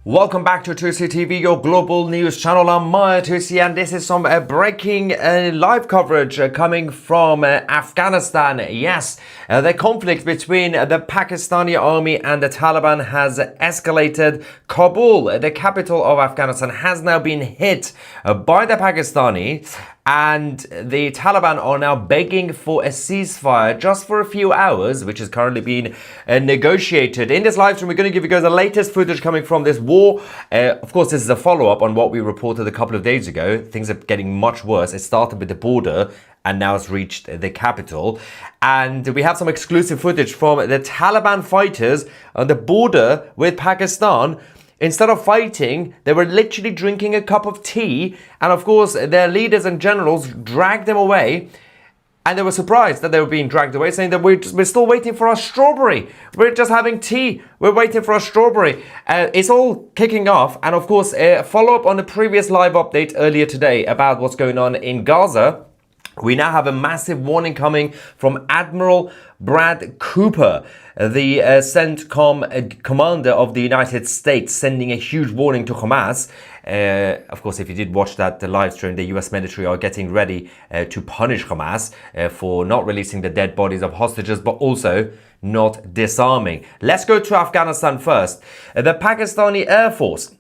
Welcome back to Tousi TV, your global news channel. I'm Tousi, and this is some breaking live coverage coming from Afghanistan. Yes, the conflict between the Pakistani army and the Taliban has escalated. Kabul, the capital of Afghanistan, has now been hit by the Pakistani. And the Taliban are now begging for a ceasefire just for a few hours, which is currently being negotiated. In this live stream, we're going to give you guys the latest footage coming from this war. Of course, this is a follow-up on what we reported a couple of days ago. Things are getting much worse. It started with the border and now it's reached the capital. And we have some exclusive footage from the Taliban fighters on the border with Pakistan. Instead of fighting, they were literally drinking a cup of tea. And of course, their leaders and generals dragged them away. And they were surprised that they were being dragged away, saying that we're still waiting for our strawberry. We're just having tea. We're waiting for our strawberry. It's all kicking off. And of course, a follow-up on the previous live update earlier today about what's going on in Gaza. We now have a massive warning coming from Admiral Brad Cooper, the CENTCOM commander of the United States, sending a huge warning to Hamas. Of course, if you did watch that live stream, the US military are getting ready to punish Hamas for not releasing the dead bodies of hostages, but also not disarming. Let's go to Afghanistan first. The Pakistani Air Force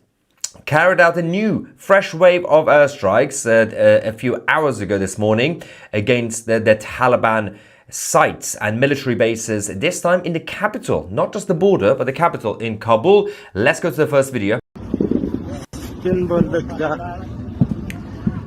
carried out a new fresh wave of airstrikes a few hours ago this morning against the Taliban sites and military bases, this time in the capital, not just the border, but the capital in Kabul. Let's go to the first video.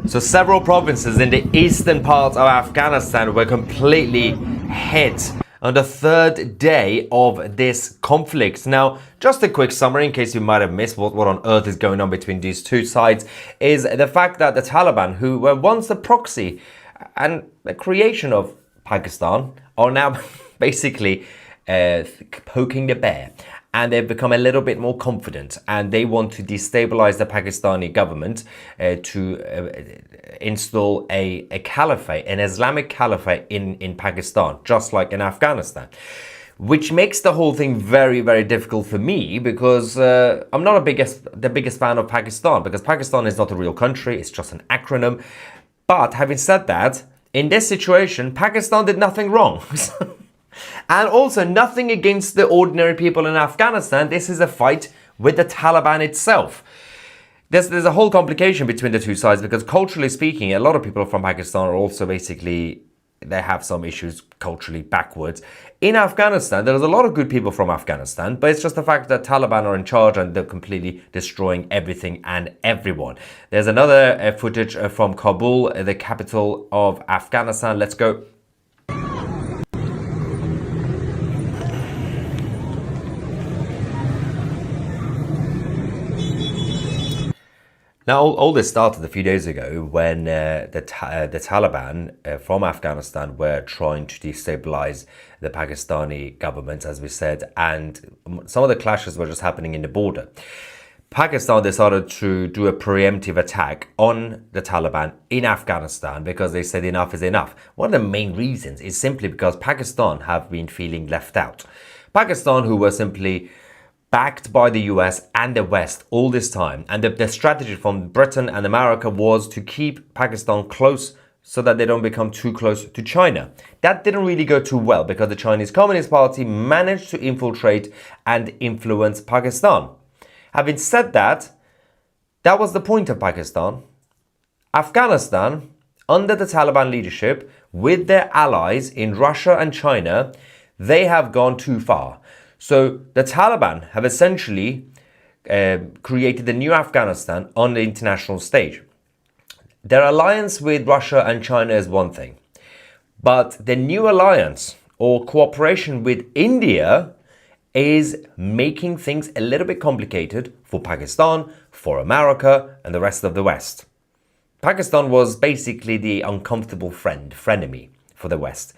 So several provinces in the eastern part of Afghanistan were completely hit on the third day of this conflict. Now, just a quick summary in case you might have missed what on earth is going on between these two sides, is the fact that the Taliban, who were once the proxy and the creation of Pakistan, are now basically poking the bear. And they've become a little bit more confident, and they want to destabilize the Pakistani government to install a caliphate, an Islamic caliphate in Pakistan, just like in Afghanistan. Which makes the whole thing very, very difficult for me, because I'm not the biggest fan of Pakistan, because Pakistan is not a real country, it's just an acronym. But having said that, in this situation, Pakistan did nothing wrong. And also nothing against the ordinary people in Afghanistan. This is a fight with the Taliban itself. There's a whole complication between the two sides, because culturally speaking, a lot of people from Pakistan are also basically, they have some issues culturally backwards. In Afghanistan, there's a lot of good people from Afghanistan, but it's just the fact that Taliban are in charge and they're completely destroying everything and everyone. There's another footage from Kabul, the capital of Afghanistan. Let's go. Now, all this started a few days ago when the Taliban from Afghanistan were trying to destabilize the Pakistani government, as we said, and some of the clashes were just happening in the border. Pakistan decided to do a preemptive attack on the Taliban in Afghanistan because they said enough is enough. One of the main reasons is simply because Pakistan have been feeling left out. Pakistan, who were simply backed by the US and the West all this time. And the strategy from Britain and America was to keep Pakistan close so that they don't become too close to China. That didn't really go too well because the Chinese Communist Party managed to infiltrate and influence Pakistan. Having said that, that was the point of Pakistan. Afghanistan, under the Taliban leadership, with their allies in Russia and China, they have gone too far. So the Taliban have essentially created a new Afghanistan on the international stage. Their alliance with Russia and China is one thing, but the new alliance or cooperation with India is making things a little bit complicated for Pakistan, for America, and the rest of the West. Pakistan was basically the uncomfortable frenemy for the West.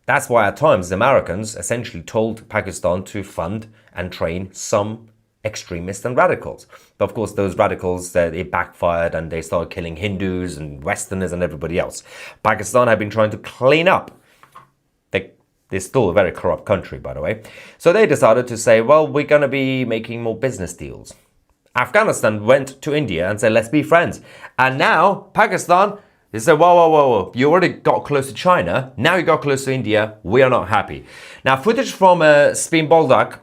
That's why at times the Americans essentially told Pakistan to fund and train some extremists and radicals. But of course, those radicals, they backfired and they started killing Hindus and Westerners and everybody else. Pakistan had been trying to clean up. They're still a very corrupt country, by the way. So they decided to say, well, we're going to be making more business deals. Afghanistan went to India and said, let's be friends. And now Pakistan, they said, whoa. You already got close to China. Now you got close to India. We are not happy. Now, footage from Spin Boldak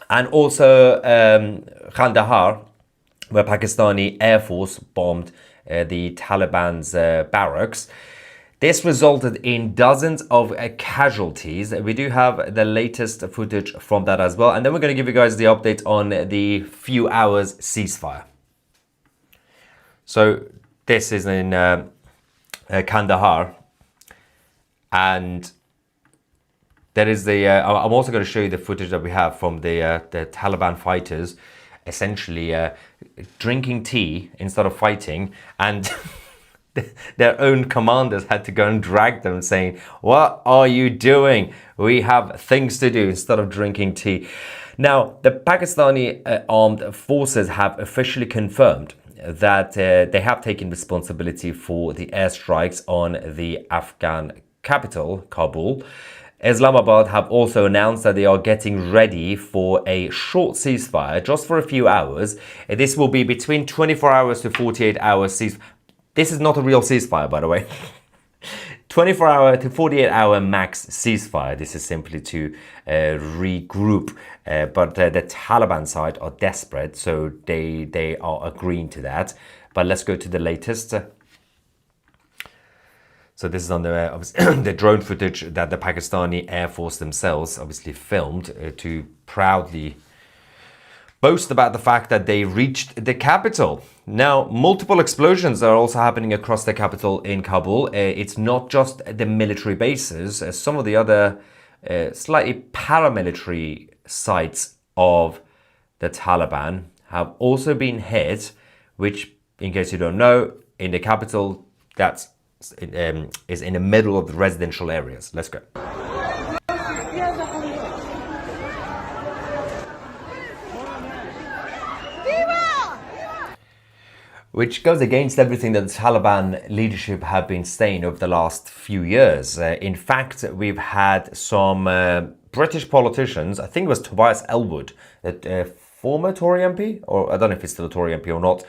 and also Kandahar, where Pakistani Air Force bombed the Taliban's barracks. This resulted in dozens of casualties. We do have the latest footage from that as well. And then we're going to give you guys the update on the few hours ceasefire. So this is in Kandahar. And there is the... I'm also going to show you the footage that we have from the Taliban fighters essentially drinking tea instead of fighting. And... their own commanders had to go and drag them saying, what are you doing? We have things to do instead of drinking tea. Now, the Pakistani armed forces have officially confirmed that they have taken responsibility for the airstrikes on the Afghan capital, Kabul. Islamabad have also announced that they are getting ready for a short ceasefire just for a few hours. This will be between 24 hours to 48 hours ceasefire. This is not a real ceasefire, by the way. 24-hour to 48-hour max ceasefire. This is simply to regroup. But the Taliban side are desperate, so they are agreeing to that. But let's go to the latest. So this is on the, the drone footage that the Pakistani Air Force themselves obviously filmed to proudly boast about the fact that they reached the capital. Now, multiple explosions are also happening across the capital in Kabul. It's not just the military bases. Some of the other slightly paramilitary sites of the Taliban have also been hit, which, in case you don't know, in the capital, that is in the middle of the residential areas. Let's go. Which goes against everything that the Taliban leadership have been saying over the last few years. In fact, we've had some British politicians, I think it was Tobias Ellwood, a former Tory MP, or I don't know if he's still a Tory MP or not.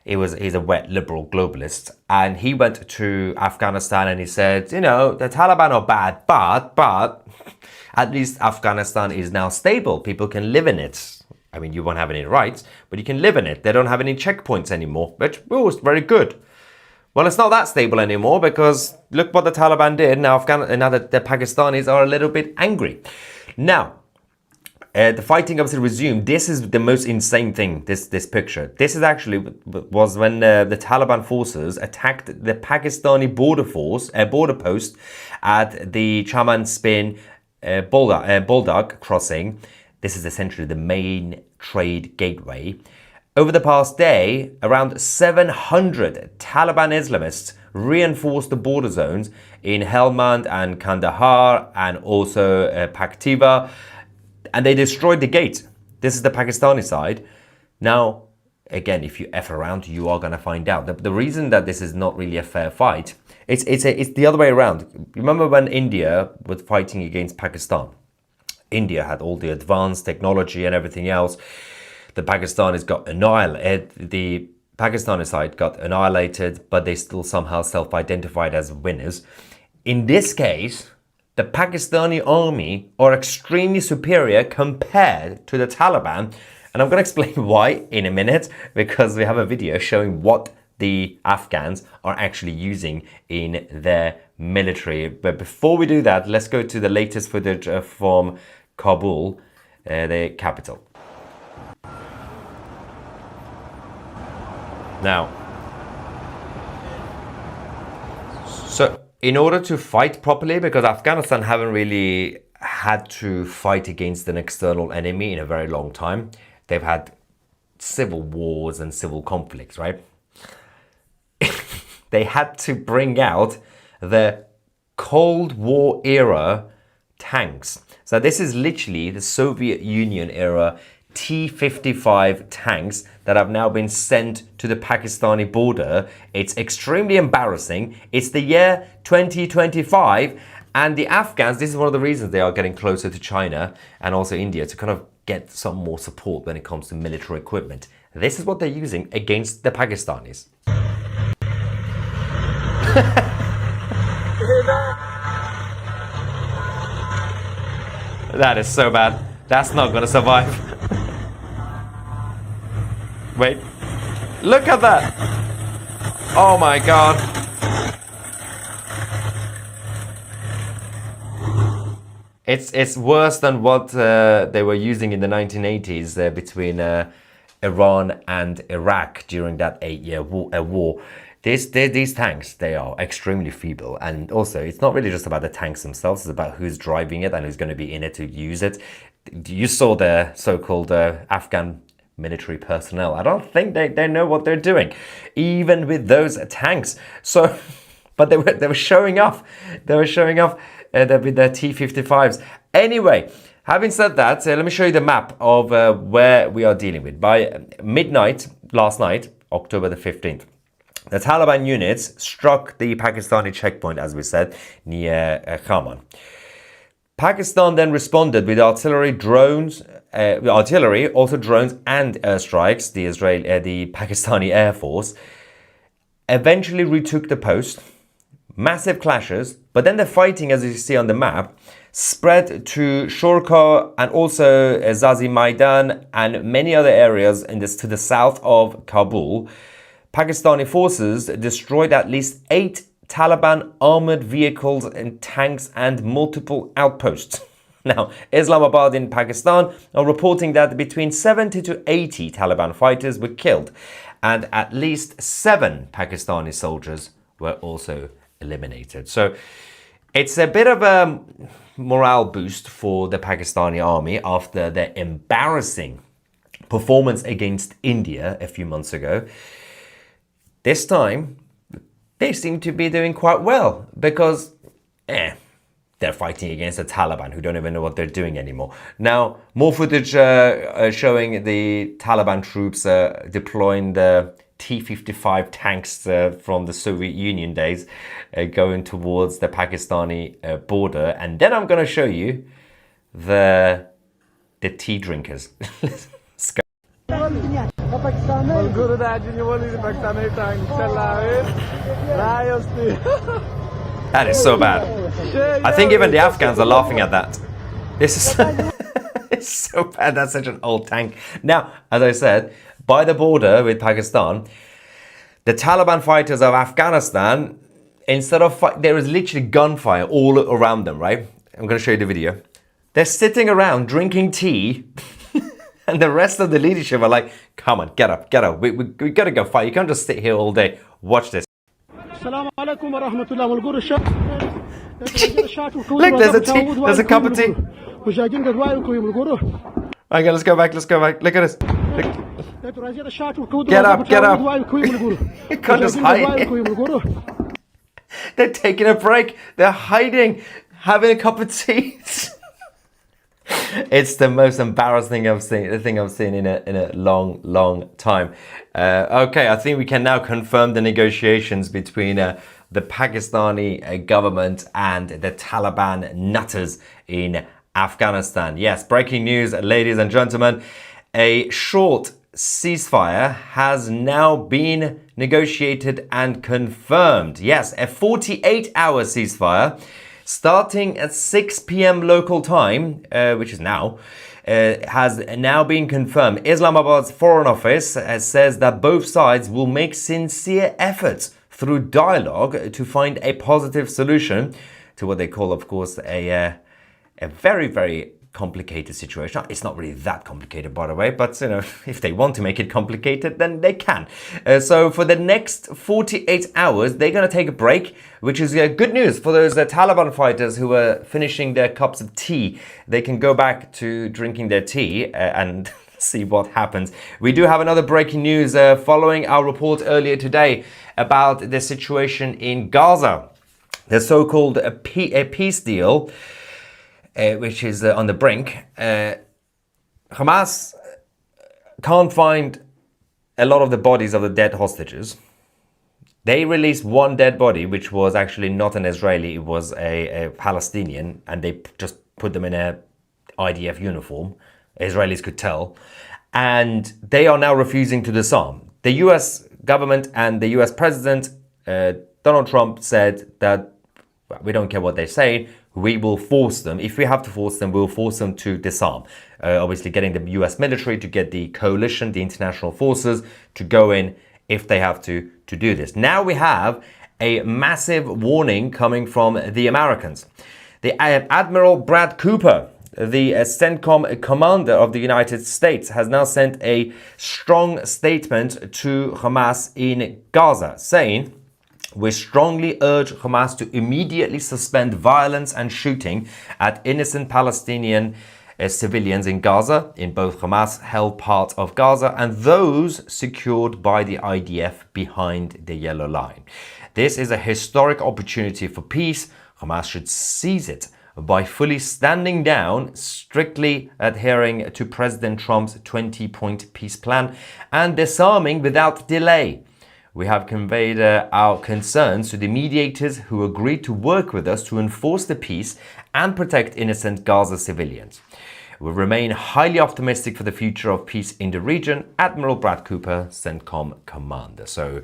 He's a wet liberal globalist, and he went to Afghanistan and he said, you know, the Taliban are bad, but at least Afghanistan is now stable. People can live in it. I mean, you won't have any rights, but you can live in it. They don't have any checkpoints anymore, which was very good. Well, it's not that stable anymore because look what the Taliban did. Now, now that the Pakistanis are a little bit angry. Now, the fighting obviously resumed. This is the most insane thing, this picture. This is actually was when the Taliban forces attacked the Pakistani border post at the Chaman Spin Boldak crossing. This is essentially the main trade gateway. Over the past day, around 700 Taliban Islamists reinforced the border zones in Helmand and Kandahar and also Paktiva, and they destroyed the gate. This is the Pakistani side. Now, again, if you F around, you are going to find out. The reason that this is not really a fair fight, it's the other way around. Remember when India was fighting against Pakistan? India had all the advanced technology and everything else. The Pakistanis got annihilated. The Pakistani side got annihilated, but they still somehow self-identified as winners. In this case, the Pakistani army are extremely superior compared to the Taliban. And I'm going to explain why in a minute, because we have a video showing what the Afghans are actually using in their military. But before we do that, let's go to the latest footage from Kabul, the capital. Now, so in order to fight properly, because Afghanistan haven't really had to fight against an external enemy in a very long time. They've had civil wars and civil conflicts, right? They had to bring out the Cold War era tanks. So this is literally the Soviet Union era T-55 tanks that have now been sent to the Pakistani border. It's extremely embarrassing. It's the year 2025, and the Afghans, this is one of the reasons they are getting closer to China and also India to kind of get some more support when it comes to military equipment. This is what they're using against the Pakistanis. That is so bad. That's not gonna survive. Wait. Look at that. Oh my god. It's worse than what they were using in the 1980s between Iran and Iraq during that 8-year war. These tanks, they are extremely feeble, and also it's not really just about the tanks themselves, it's about who's driving it and who's going to be in it to use it. You saw the so-called Afghan military personnel. I don't think they know what they're doing, even with those tanks. So, but they were showing off. They were showing off with their T-55s. Anyway, having said that, let me show you the map of where we are dealing with. By midnight last night, October the 15th, the Taliban units struck the Pakistani checkpoint, as we said, near Khaman. Pakistan then responded with artillery, drones, also drones and airstrikes. The Pakistani Air Force eventually retook the post. Massive clashes, but then the fighting, as you see on the map, spread to Shorka and also Zazi Maidan and many other areas to the south of Kabul. Pakistani forces destroyed at least 8 Taliban armored vehicles and tanks and multiple outposts. Now, Islamabad in Pakistan are reporting that between 70 to 80 Taliban fighters were killed, and at least 7 Pakistani soldiers were also eliminated. So it's a bit of a morale boost for the Pakistani army after their embarrassing performance against India a few months ago. This time, they seem to be doing quite well because they're fighting against the Taliban, who don't even know what they're doing anymore. Now, more footage showing the Taliban troops deploying the T-55 tanks from the Soviet Union days going towards the Pakistani border. And then I'm going to show you the tea drinkers. Let's go. That is so bad. I think even the Afghans are laughing at that. This is it's so bad. That's such an old tank. Now, as I said, by the border with Pakistan, the Taliban fighters of Afghanistan, instead of there is literally gunfire all around them, right? I'm going to show you the video. They're sitting around drinking tea. And the rest of the leadership are like, come on, get up. We got to go fight. You can't just sit here all day. Watch this. Look, there's a tea. There's a cup of tea. Okay, let's go back. Look at this. Get up. You can't just hide. They're taking a break. They're hiding, having a cup of tea. It's the most embarrassing thing I've seen in a long time. Okay, I think we can now confirm the negotiations between the Pakistani government and the Taliban nutters in Afghanistan. Yes, breaking news, ladies and gentlemen. A short ceasefire has now been negotiated and confirmed. Yes, a 48-hour ceasefire starting at 6 p.m. local time, which is now, has now been confirmed. Islamabad's Foreign Office says that both sides will make sincere efforts through dialogue to find a positive solution to what they call, of course, a very, very complicated situation. It's not really that complicated, by the way, but you know, if they want to make it complicated, then they can. So for the next 48 hours, they're going to take a break, which is good news for those Taliban fighters who are finishing their cups of tea. They can go back to drinking their tea and see what happens. We do have another breaking news following our report earlier today about the situation in Gaza. The so-called peace deal, which is on the brink. Hamas can't find a lot of the bodies of the dead hostages. They released one dead body, which was actually not an Israeli, it was a Palestinian, and they just put them in a IDF uniform. Israelis could tell. And they are now refusing to disarm. The US government and the US president, Donald Trump, said that we don't care what they say, we will force them. If we have to force them, we'll force them to disarm. Obviously getting the US military to get the coalition, the international forces, to go in if they have to do this. Now we have a massive warning coming from the Americans. The Admiral Brad Cooper, the CENTCOM commander of the United States, has now sent a strong statement to Hamas in Gaza, saying, "We strongly urge Hamas to immediately suspend violence and shooting at innocent Palestinian civilians in Gaza, in both Hamas-held parts of Gaza and those secured by the IDF behind the yellow line. This is a historic opportunity for peace. Hamas should seize it by fully standing down, strictly adhering to President Trump's 20-point peace plan, and disarming without delay. We have conveyed our concerns to the mediators who agreed to work with us to enforce the peace and protect innocent Gaza civilians. We remain highly optimistic for the future of peace in the region." Admiral Brad Cooper, CENTCOM commander. So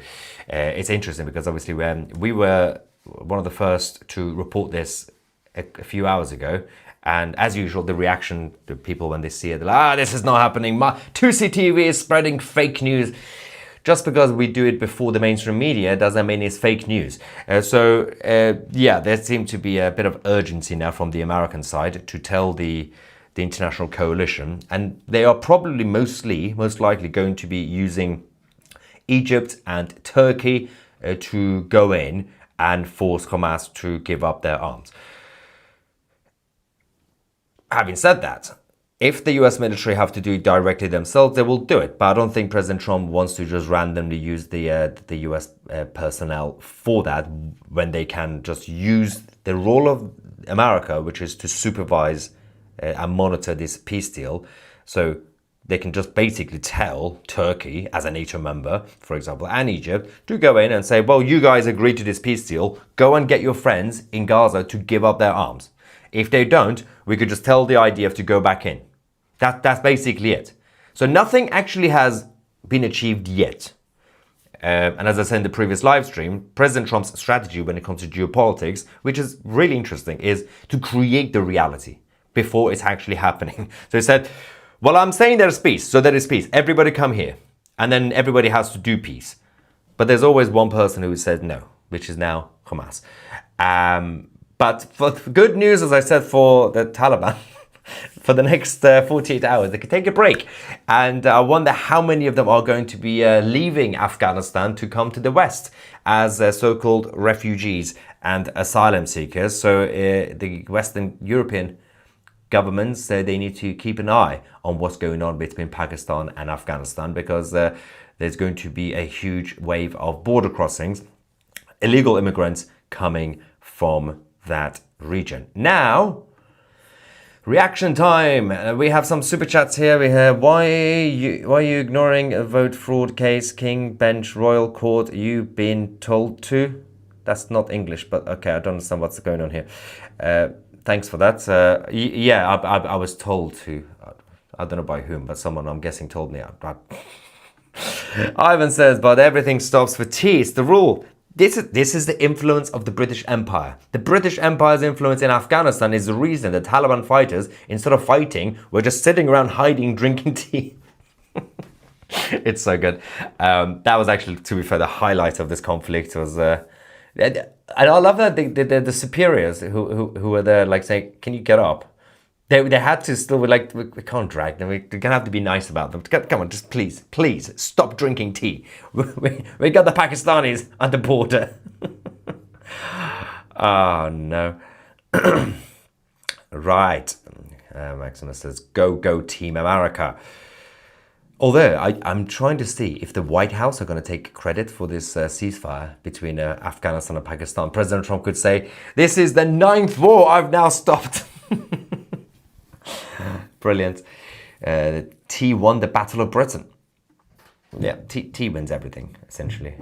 it's interesting because obviously we were one of the first to report this a few hours ago. And as usual, the reaction to people when they see it, they're like, this is not happening. Tousi TV is spreading fake news. Just because we do it before the mainstream media doesn't mean it's fake news. Yeah, there seems to be a bit of urgency now from the American side to tell the international coalition. And they are probably most likely going to be using Egypt and Turkey to go in and force Hamas to give up their arms. Having said that, if the US military have to do it directly themselves, they will do it. But I don't think President Trump wants to just randomly use the US personnel for that when they can just use the role of America, which is to supervise and monitor this peace deal. So they can just basically tell Turkey, as a NATO member, for example, and Egypt, to go in and say, well, you guys agreed to this peace deal. Go and get your friends in Gaza to give up their arms. If they don't, we could just tell the IDF to go back in. That's basically it. So nothing actually has been achieved yet. And as I said in the previous live stream, President Trump's strategy when it comes to geopolitics, which is really interesting, is to create the reality before it's actually happening. So he said, well, I'm saying there's peace, so there is peace. Everybody come here. And then everybody has to do peace. But there's always one person who said no, which is now Hamas. But for good news, as I said, for the Taliban, for the next 48 hours, they could take a break. And I wonder how many of them are going to be leaving Afghanistan to come to the West as so-called refugees and asylum seekers. So the Western European governments say they need to keep an eye on what's going on between Pakistan and Afghanistan, because there's going to be a huge wave of border crossings, illegal immigrants coming from that region. Now, reaction time. We have some super chats here. We have, why are you ignoring a vote fraud case? King Bench Royal Court. You've been told to. That's not English, but okay, I don't understand what's going on here. Thanks for that. Yeah, I was told to. I don't know by whom, but someone, I'm guessing, told me. Ivan says, but everything stops for tea. It's the rule. This is the influence of the British Empire. The British Empire's influence in Afghanistan is the reason the Taliban fighters, instead of fighting, were just sitting around hiding, drinking tea. It's so good. That was actually, to be fair, the highlight of this conflict was... and I love that the superiors who were there, like, saying, can you get up? They had to still, like, we can't drag them. We're going to have to be nice about them. Come on, just please, stop drinking tea. We got the Pakistanis at the border. Oh, no. Right. Maximus says, go Team America. Although I'm trying to see if the White House are going to take credit for this ceasefire between Afghanistan and Pakistan. President Trump could say, this is the 9th war I've now stopped. Brilliant. T won the Battle of Britain. Yeah, T wins everything, essentially.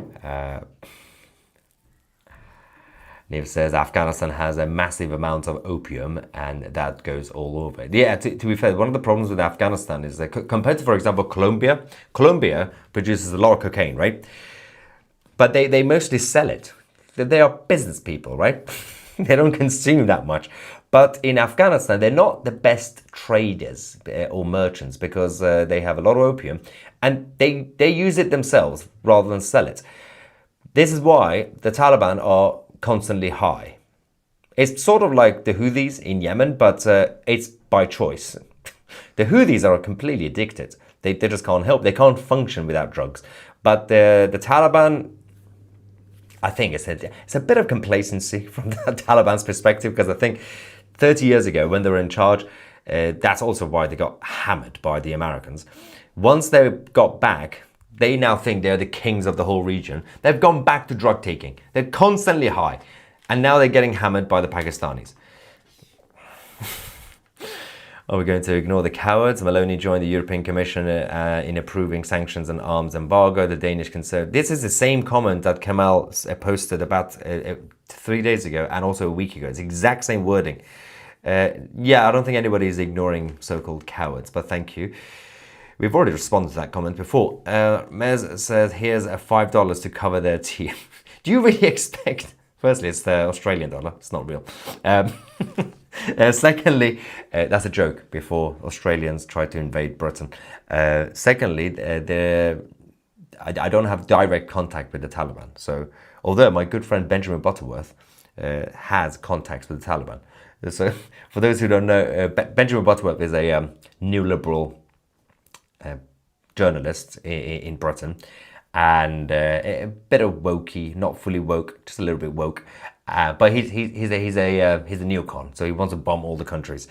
And he says Afghanistan has a massive amount of opium and that goes all over. Yeah, to be fair, one of the problems with Afghanistan is that compared to, for example, Colombia produces a lot of cocaine, right? But they mostly sell it. They are business people, right? They don't consume that much. But in Afghanistan, they're not the best traders or merchants because they have a lot of opium and they use it themselves rather than sell it. This is why the Taliban are constantly high. It's sort of like the Houthis in Yemen, but it's by choice. The Houthis are completely addicted. They just can't help. They can't function without drugs. But the Taliban, I think it's a bit of complacency from the Taliban's perspective, because I think 30 years ago when they were in charge, that's also why they got hammered by the Americans. Once they got back, they now think they're the kings of the whole region. They've gone back to drug taking. They're constantly high. And now they're getting hammered by the Pakistanis. Are we going to ignore the cowards? Maloney joined the European Commission in approving sanctions and arms embargo. The Danish conservative. This is the same comment that Kemal posted about 3 days ago and also a week ago. It's the exact same wording. Yeah, I don't think anybody is ignoring so-called cowards, but thank you. We've already responded to that comment before. Mez says, here's a $5 to cover their tea. Do you really expect... Firstly, it's the Australian dollar. It's not real. Secondly, that's a joke before Australians tried to invade Britain. Secondly, I don't have direct contact with the Taliban. So, although my good friend Benjamin Butterworth has contacts with the Taliban. So, for those who don't know, Benjamin Butterworth is a neoliberal journalist in Britain, and a bit of wokey, not fully woke, just a little bit woke. But he's a neocon, so he wants to bomb all the countries.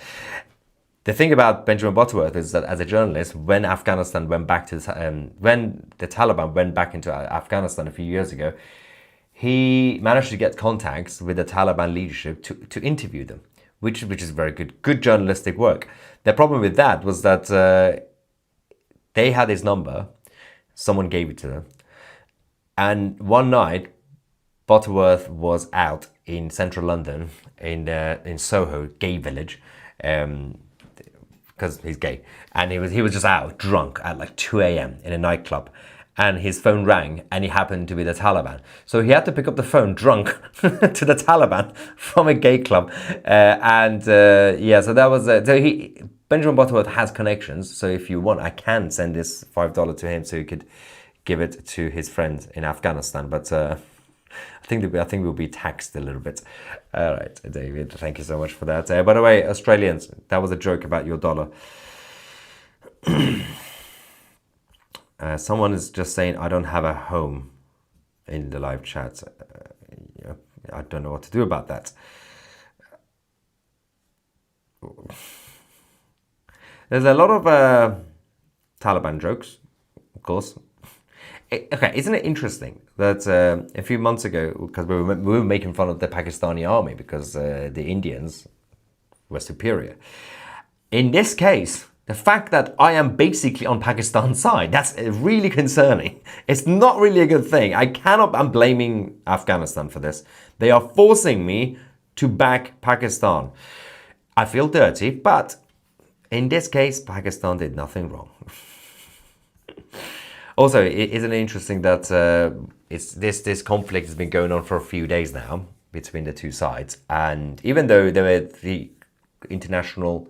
The thing about Benjamin Butterworth is that as a journalist, when Afghanistan went back to when the Taliban went back into Afghanistan a few years ago, he managed to get contacts with the Taliban leadership to interview them, which is very good journalistic work. The problem with that was that they had his number, someone gave it to them, and one night Butterworth was out in central London in Soho, gay village, because he's gay, and he was just out drunk at like 2 a.m. in a nightclub, and his phone rang, and he happened to be the Taliban. So he had to pick up the phone drunk to the Taliban from a gay club, yeah. So that was Benjamin Butterworth has connections. So if you want, I can send this $5 to him so he could give it to his friend in Afghanistan. But I think we'll be taxed a little bit. All right, David, thank you so much for that. By the way, Australians, that was a joke about your dollar. Someone is just saying, I don't have a home in the live chat. I don't know what to do about that. There's a lot of Taliban jokes, of course. Okay, isn't it interesting that a few months ago, because we were making fun of the Pakistani army because the Indians were superior. In this case, the fact that I am basically on Pakistan's side, that's really concerning. It's not really a good thing. I'm blaming Afghanistan for this. They are forcing me to back Pakistan. I feel dirty, but in this case, Pakistan did nothing wrong. Also, isn't it interesting that this conflict has been going on for a few days now between the two sides, and even though the international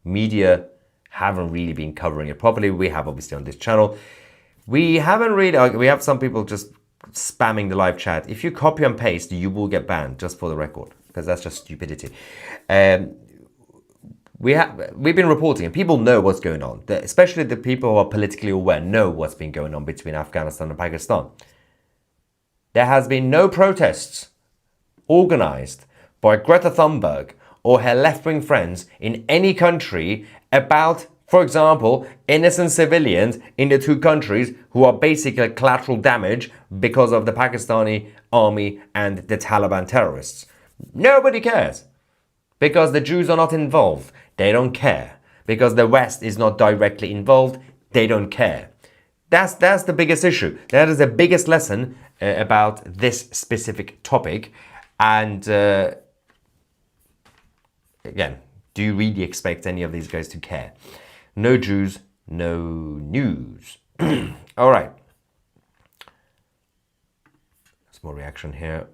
media haven't really been covering it properly, we have obviously on this channel, we have some people just spamming the live chat. If you copy and paste, you will get banned, just for the record, because that's just stupidity. We've been reporting, and people know what's going on. Especially the people who are politically aware know what's been going on between Afghanistan and Pakistan. There has been no protests organized by Greta Thunberg or her left-wing friends in any country about, for example, innocent civilians in the two countries who are basically collateral damage because of the Pakistani army and the Taliban terrorists. Nobody cares. Because the Jews are not involved, they don't care. Because the West is not directly involved, they don't care. That's the biggest issue. That is the biggest lesson about this specific topic. And again, do you really expect any of these guys to care? No Jews, no news. All right. There's more reaction here.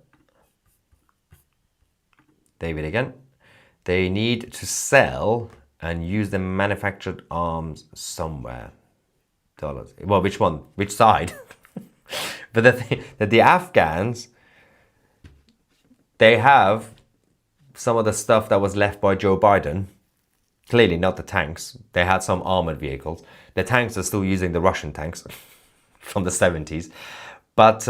David again. They need to sell and use the manufactured arms somewhere. Dollars. Well, which one? Which side? But the thing that the Afghans, they have some of the stuff that was left by Joe Biden. Clearly not the tanks. They had some armored vehicles. The tanks are still using the Russian tanks from the 70s. But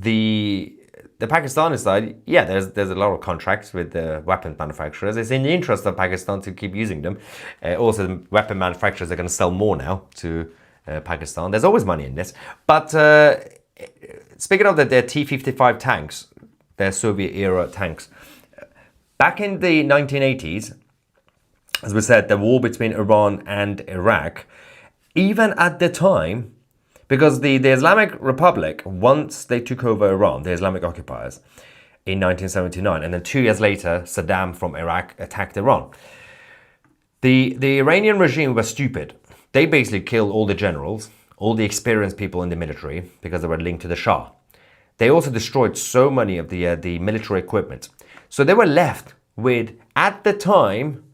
the Pakistani side, yeah, there's a lot of contracts with the weapons manufacturers. It's in the interest of Pakistan to keep using them. Also, the weapon manufacturers are going to sell more now to Pakistan. There's always money in this. But speaking of their T-55 tanks, their Soviet-era tanks, back in the 1980s, as we said, the war between Iran and Iraq, even at the time, because the Islamic Republic, once they took over Iran, the Islamic occupiers, in 1979, and then 2 years later, Saddam from Iraq attacked Iran. The Iranian regime was stupid. They basically killed all the generals, all the experienced people in the military, because they were linked to the Shah. They also destroyed so many of the military equipment. So they were left with, at the time,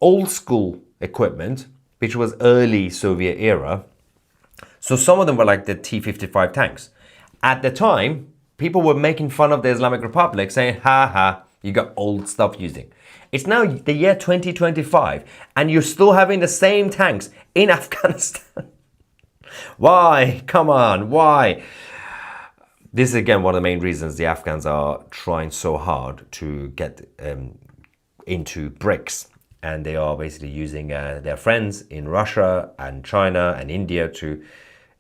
old school equipment, which was early Soviet era. So some of them were like the T-55 tanks. At the time, people were making fun of the Islamic Republic, saying, ha ha, you got old stuff using. It's now the year 2025, and you're still having the same tanks in Afghanistan. Why? Come on, why? This is again one of the main reasons the Afghans are trying so hard to get into BRICS. And they are basically using their friends in Russia and China and India to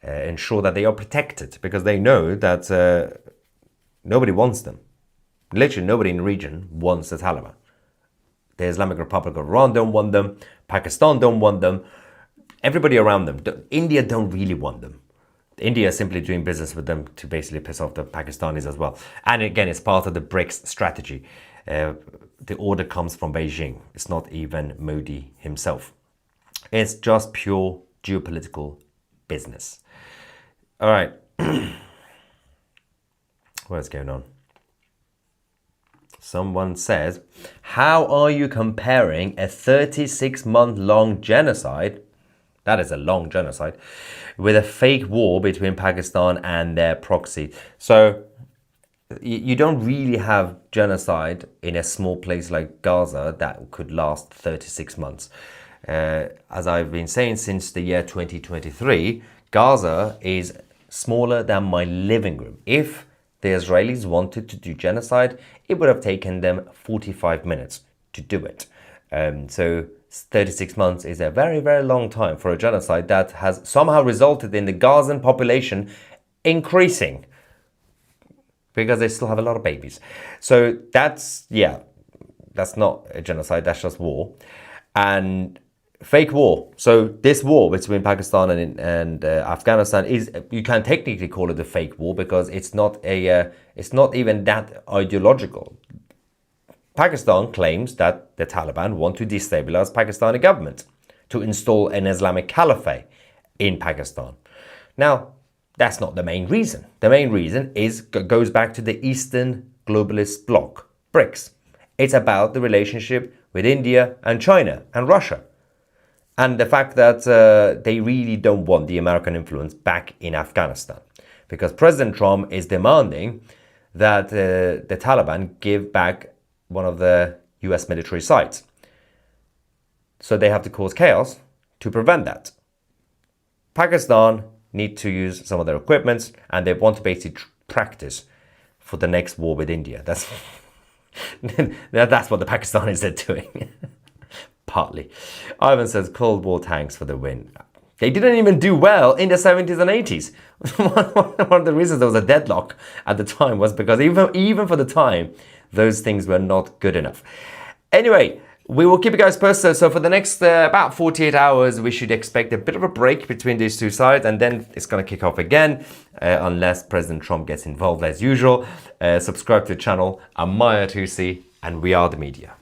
ensure that they are protected, because they know that nobody wants them. Literally nobody in the region wants the Taliban. The Islamic Republic of Iran don't want them. Pakistan don't want them. Everybody around them. India don't really want them. India is simply doing business with them to basically piss off the Pakistanis as well. And again, it's part of the BRICS strategy. The order comes from Beijing. It's not even Modi himself. It's just pure geopolitical business. All right. What's going on? Someone says, how are you comparing a 36-month-long genocide, that is a long genocide, with a fake war between Pakistan and their proxy? So you don't really have genocide in a small place like Gaza that could last 36 months. As I've been saying since the year 2023, Gaza is smaller than my living room. If the Israelis wanted to do genocide, it would have taken them 45 minutes to do it. So 36 months is a very, very long time for a genocide that has somehow resulted in the Gazan population increasing, because they still have a lot of babies. So that's not a genocide, that's just war. And fake war. So this war between Pakistan and Afghanistan is, you can technically call it a fake war, because it's not even that ideological. Pakistan claims that the Taliban want to destabilize Pakistani government to install an Islamic caliphate in Pakistan. Now, that's not the main reason. The main reason goes back to the Eastern globalist bloc, BRICS. It's about the relationship with India and China and Russia. And the fact that they really don't want the American influence back in Afghanistan. Because President Trump is demanding that the Taliban give back one of the US military sites. So they have to cause chaos to prevent that. Pakistan need to use some of their equipment, and they want to basically practice for the next war with India. That's what the Pakistanis are doing. Partly. Ivan says Cold War tanks for the win. They didn't even do well in the 70s and 80s. One of the reasons there was a deadlock at the time was because even for the time, those things were not good enough. Anyway, we will keep you guys posted. So for the next about 48 hours, we should expect a bit of a break between these two sides, and then it's going to kick off again unless President Trump gets involved as usual. Subscribe to the channel. I'm Tousi, and we are the media.